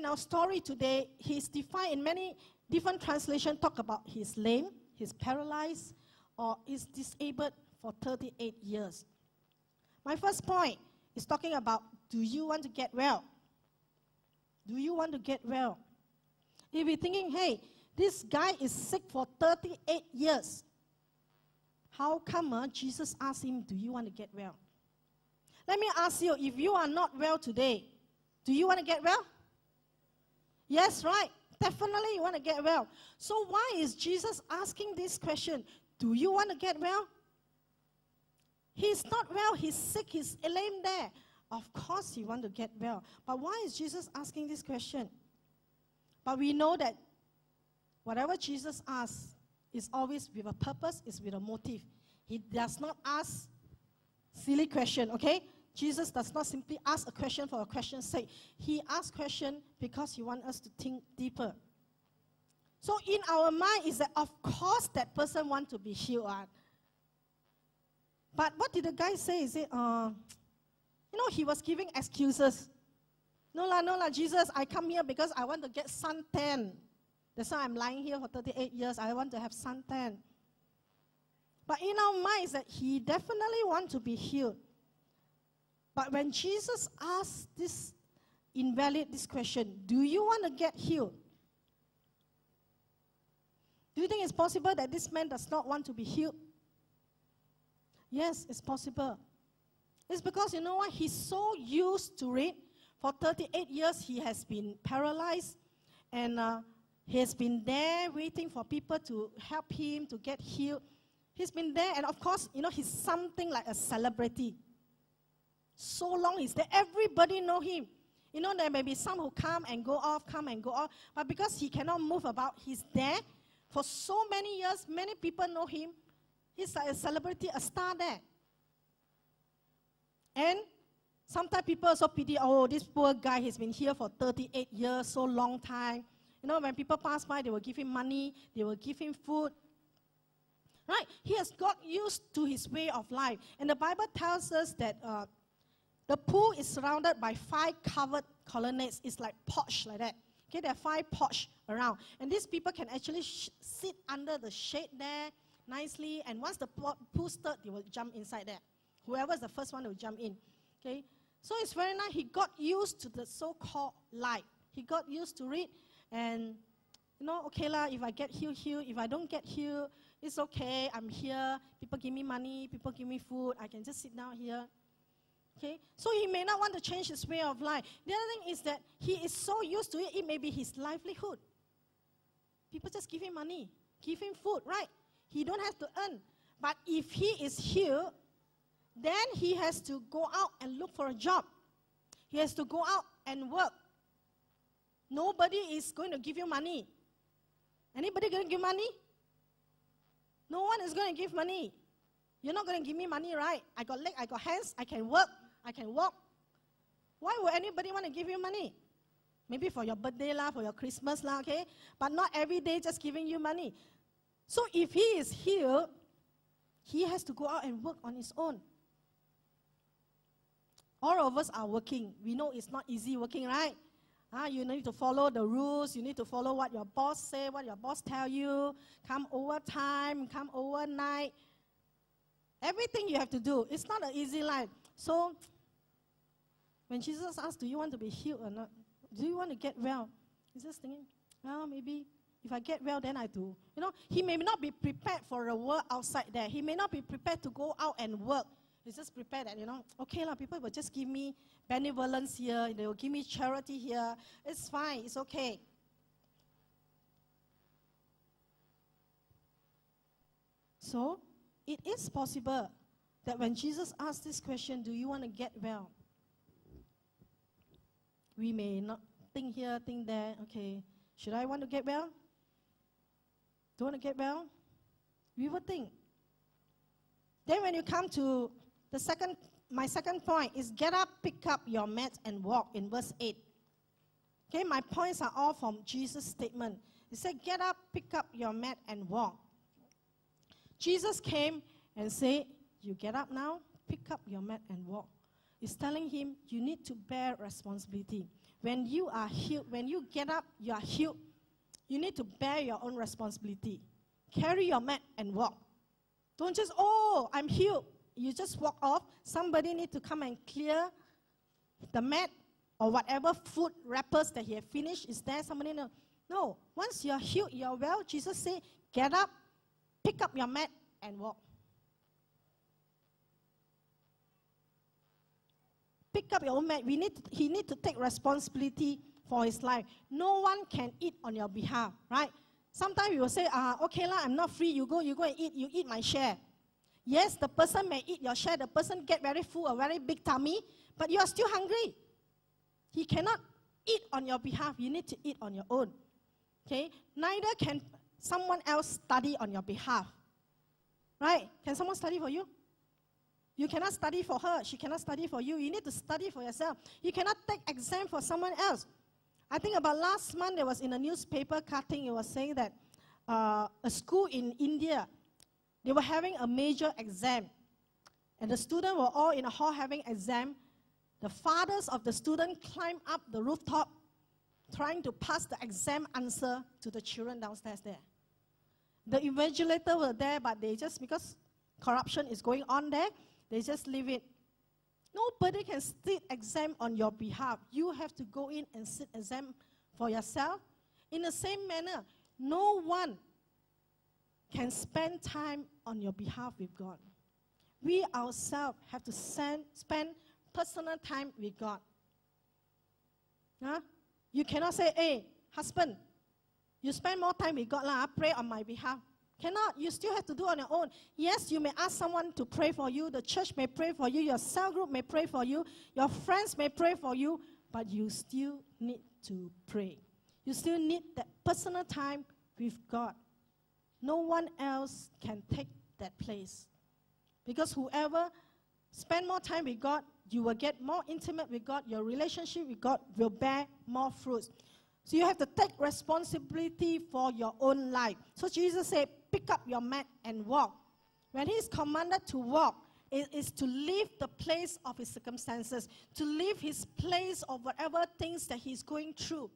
our story today, he's defined in many different translations, talk about he's lame, he's paralyzed, or is disabled for 38 years. My first point is talking about, do you want to get well? Do you want to get well? If you're thinking, hey, this guy is sick for 38 years, how come Jesus asked him, do you want to get well? Let me ask you, if you are not well today, do you want to get well? Yes, right. Definitely you want to get well. So why is Jesus asking this question? Do you want to get well? He's not well, he's sick, he's lame there. Of course he wants to get well. But why is Jesus asking this question? But we know that whatever Jesus asks is always with a purpose, is with a motive. He does not ask silly question, okay? Jesus does not simply ask a question for a question's sake. He asks question because he wants us to think deeper. So in our mind is that of course that person wants to be healed. But what did the guy say? He said, he was giving excuses. No la, Jesus, I come here because I want to get suntan. That's why I'm lying here for 38 years. I want to have suntan. But in our minds that he definitely wants to be healed. But when Jesus asked this question, do you want to get healed? Do you think it's possible that this man does not want to be healed? Yes, it's possible. It's because, you know what, he's so used to it. For 38 years, he has been paralyzed. And he has been there waiting for people to help him to get healed. He's been there, and of course, he's something like a celebrity. So long he's there. Everybody know him. There may be some who come and go off. But because he cannot move about, he's there. For so many years, many people know him. He's like a celebrity, a star there. And sometimes people also pity, oh, this poor guy, he's been here for 38 years, so long time. When people pass by, they will give him money, they will give him food. Right? He has got used to his way of life. And the Bible tells us that the pool is surrounded by 5 covered colonnades. It's like porch like that. Okay, there are 5 porch around. And these people can actually sit under the shade there nicely. And once the pool starts, they will jump inside there. Whoever is the first one will jump in. Okay, so it's very nice. He got used to the so-called life. He got used to it. And, okay lah, if I get healed. If I don't get healed, it's okay. I'm here. People give me money. People give me food. I can just sit down here. Okay, so he may not want to change his way of life. The other thing is that he is so used to it, it may be his livelihood. People just give him money, give him food, right? He don't have to earn. But if he is healed, then he has to go out and look for a job. He has to go out and work. Nobody is going to give you money. Anybody going to give money? No one is going to give money. You're not going to give me money, right? I got legs, I got hands, I can work, I can walk. Why would anybody want to give you money? Maybe for your birthday lah, for your Christmas lah, okay? But not every day just giving you money. So if he is healed, he has to go out and work on his own. All of us are working. We know it's not easy working, right? You need to follow the rules. You need to follow what your boss say, what your boss tell you. Come overtime, come overnight. Everything you have to do. It's not an easy life. So, when Jesus asked, do you want to be healed or not? Do you want to get well? He's just thinking, well, maybe if I get well, then I do. He may not be prepared for a world outside there. He may not be prepared to go out and work. He's just prepared that, okay lah, people will just give me benevolence here. They will give me charity here. It's fine. It's okay. So, it is possible that when Jesus asked this question, do you want to get well? We may not think here, think there, okay, should I want to get well? Do you want to get well? We will think. Then when you come to my second point is get up, pick up your mat and walk in verse 8. Okay, my points are all from Jesus' statement. He said, get up, pick up your mat and walk. Jesus came and said, you get up now, pick up your mat and walk. He's telling him, you need to bear responsibility. when you are healed, when you get up, you are healed, you need to bear your own responsibility. Carry your mat and walk. Don't just, oh, I'm healed. You just walk off. Somebody need to come and clear the mat or whatever food wrappers that he had finished. Is there somebody? No. Once you're healed, you're well, Jesus said, get up, pick up your mat and walk. Pick up your own mat. He need to take responsibility for his life. No one can eat on your behalf, right? Sometimes you will say, okay lah, I'm not free. You go and eat. You eat my share. Yes, the person may eat your share. The person get very full, a very big tummy, but you are still hungry. He cannot eat on your behalf. You need to eat on your own. Okay? Neither can someone else study on your behalf. Right? Can someone study for you? You cannot study for her. She cannot study for you. You need to study for yourself. You cannot take exam for someone else. I think about last month, there was in a newspaper cutting, it was saying that a school in India, they were having a major exam. And the students were all in a hall having exam. The fathers of the student climbed up the rooftop trying to pass the exam answer to the children downstairs there. The invigilator were there, but they just, because corruption is going on there, they just leave it. Nobody can sit exam on your behalf. You have to go in and sit exam for yourself. In the same manner, no one can spend time on your behalf with God. We ourselves have to spend personal time with God. Huh? You cannot say, hey, husband, you spend more time with God, pray on my behalf. Cannot. You still have to do on your own. Yes, you may ask someone to pray for you. The church may pray for you. Your cell group may pray for you. Your friends may pray for you. But you still need to pray. You still need that personal time with God. No one else can take that place. Because whoever spend more time with God, you will get more intimate with God. Your relationship with God will bear more fruits. So you have to take responsibility for your own life. So Jesus said, pick up your mat and walk. When he's commanded to walk, it is to leave the place of his circumstances, to leave his place of whatever things that he's going through.